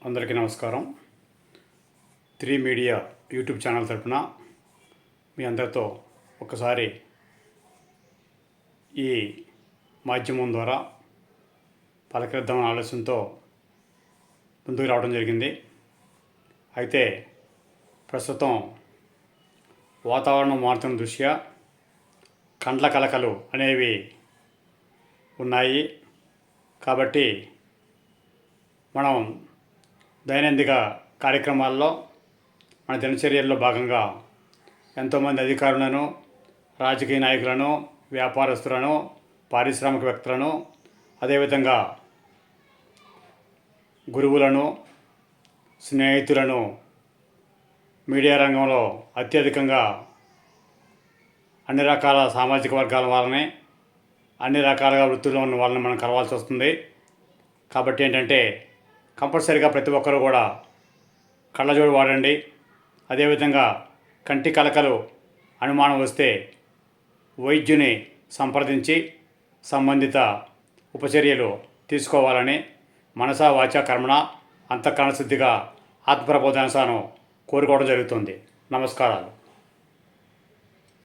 అందరికీ నమస్కారం. 3 media YouTube channel తరపున మీ అందరితో ఒకసారి ఈ మాధ్యమం ద్వారా పలకరిద్దామనే ఆలోచనతో ముందుకు రావడం జరిగింది. అయితే ప్రస్తుతం వాతావరణం మారుతున్న దృష్ట్యా కండ్ల కలకలు అనేవి ఉన్నాయి. కాబట్టి మనం దైనందిక కార్యక్రమాల్లో మన దినచర్యల్లో భాగంగా ఎంతోమంది అధికారులను, రాజకీయ నాయకులను, వ్యాపారస్తులను, పారిశ్రామికవేత్తలను, అదేవిధంగా గురువులను, స్నేహితులను, మీడియా రంగంలో అత్యధికంగా అన్ని రకాల సామాజిక వర్గాల వాళ్ళని, అన్ని రకాలుగా వృత్తుల్లో ఉన్న వాళ్ళని మనం కలవాల్సి వస్తుంది. కాబట్టి ఏంటంటే కంపల్సరీగా ప్రతి ఒక్కరూ కూడా కళ్ళజోడు వాడండి. అదేవిధంగా కంటి కలకలు అనుమానం వస్తే వైద్యుని సంప్రదించి సంబంధిత ఉపచర్యలు తీసుకోవాలని మనసా వాచా కర్మణ అంతఃకరణ శుద్ధిగా ఆత్మప్రబోధానుసారం కోరుకోవడం జరుగుతుంది. నమస్కారాలు.